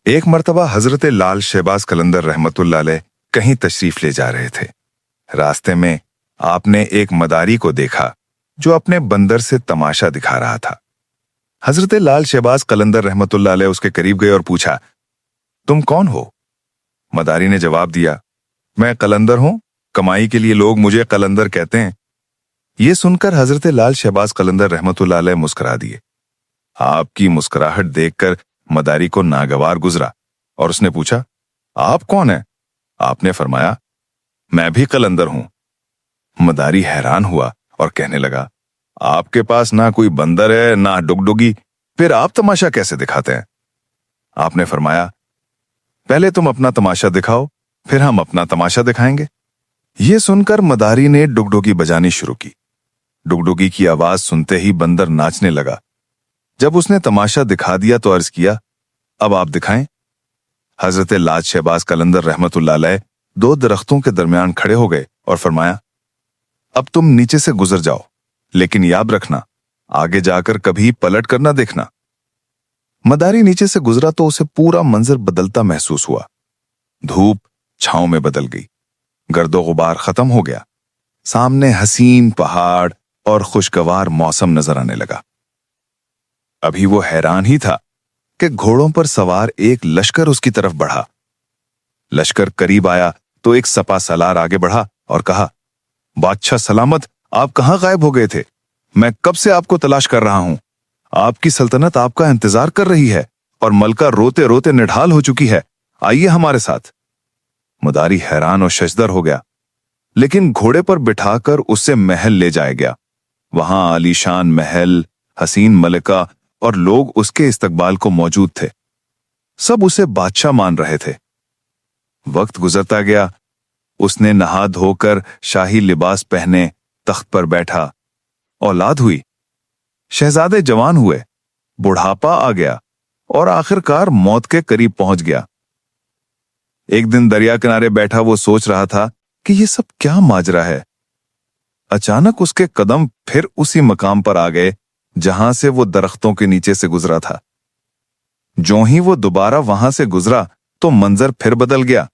ایک مرتبہ حضرت لال شہباز قلندر رحمت اللہ علیہ کہیں تشریف لے جا رہے تھے۔ راستے میں آپ نے ایک مداری کو دیکھا جو اپنے بندر سے تماشا دکھا رہا تھا۔ حضرت لال شہباز قلندر رحمت اللہ علیہ اس کے قریب گئے اور پوچھا، تم کون ہو؟ مداری نے جواب دیا، میں قلندر ہوں، کمائی کے لیے لوگ مجھے قلندر کہتے ہیں۔ یہ سن کر حضرت لال شہباز قلندر رحمت اللہ علیہ مسکرا دیے۔ آپ کی مسکراہٹ دیکھ کر مداری کو ناگوار گزرا اور اس نے پوچھا، آپ کون ہیں؟ آپ نے فرمایا، میں بھی قلندر ہوں۔ مداری حیران ہوا اور کہنے لگا، آپ کے پاس نہ کوئی بندر ہے نہ ڈگڈگی، پھر آپ تماشا کیسے دکھاتے ہیں؟ آپ نے فرمایا، پہلے تم اپنا تماشا دکھاؤ، پھر ہم اپنا تماشا دکھائیں گے۔ یہ سن کر مداری نے ڈگڈگی بجانی شروع کی۔ ڈگڈگی کی آواز سنتے ہی بندر ناچنے لگا۔ جب اس نے تماشا دکھا دیا تو عرض کیا، اب آپ دکھائیں۔ حضرت لال شہباز قلندر رحمت اللہ علیہ دو درختوں کے درمیان کھڑے ہو گئے اور فرمایا، اب تم نیچے سے گزر جاؤ، لیکن یاد رکھنا آگے جا کر کبھی پلٹ کر نہ دیکھنا۔ مداری نیچے سے گزرا تو اسے پورا منظر بدلتا محسوس ہوا۔ دھوپ چھاؤں میں بدل گئی، گرد و غبار ختم ہو گیا، سامنے حسین پہاڑ اور خوشگوار موسم نظر آنے لگا۔ ابھی وہ حیران ہی تھا کہ گھوڑوں پر سوار ایک لشکر اس کی طرف بڑھا۔ لشکر قریب آیا تو ایک سپہ سالار آگے بڑھا اور کہا، بادشاہ سلامت، آپ کہاں غائب ہو گئے تھے؟ میں کب سے آپ کو تلاش کر رہا ہوں۔ آپ کی سلطنت آپ کا انتظار کر رہی ہے اور ملکہ روتے روتے نڈھال ہو چکی ہے، آئیے ہمارے ساتھ۔ مداری حیران اور ششدر ہو گیا، لیکن گھوڑے پر بٹھا کر اس سے محل لے جایا گیا۔ وہاں عالی شان محل، حسین ملکہ اور لوگ اس کے استقبال کو موجود تھے۔ سب اسے بادشاہ مان رہے تھے۔ وقت گزرتا گیا، اس نے نہا دھو کر شاہی لباس پہنے تخت پر بیٹھا، اولاد ہوئی، شہزادے جوان ہوئے، بڑھاپا آ گیا اور آخرکار موت کے قریب پہنچ گیا۔ ایک دن دریا کنارے بیٹھا وہ سوچ رہا تھا کہ یہ سب کیا ماجرا ہے۔ اچانک اس کے قدم پھر اسی مقام پر آ گئے جہاں سے وہ درختوں کے نیچے سے گزرا تھا۔ جو ہی وہ دوبارہ وہاں سے گزرا تو منظر پھر بدل گیا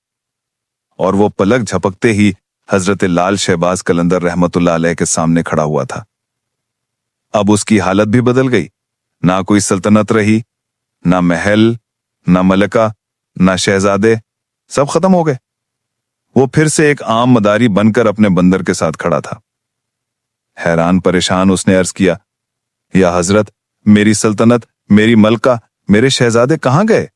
اور وہ پلک جھپکتے ہی حضرت لال شہباز قلندر رحمت اللہ علیہ کے سامنے کھڑا ہوا تھا۔ اب اس کی حالت بھی بدل گئی، نہ کوئی سلطنت رہی، نہ محل، نہ ملکہ، نہ شہزادے، سب ختم ہو گئے۔ وہ پھر سے ایک عام مداری بن کر اپنے بندر کے ساتھ کھڑا تھا۔ حیران پریشان اس نے عرض کیا، یا حضرت، میری سلطنت، میری ملکہ، میرے شہزادے کہاں گئے؟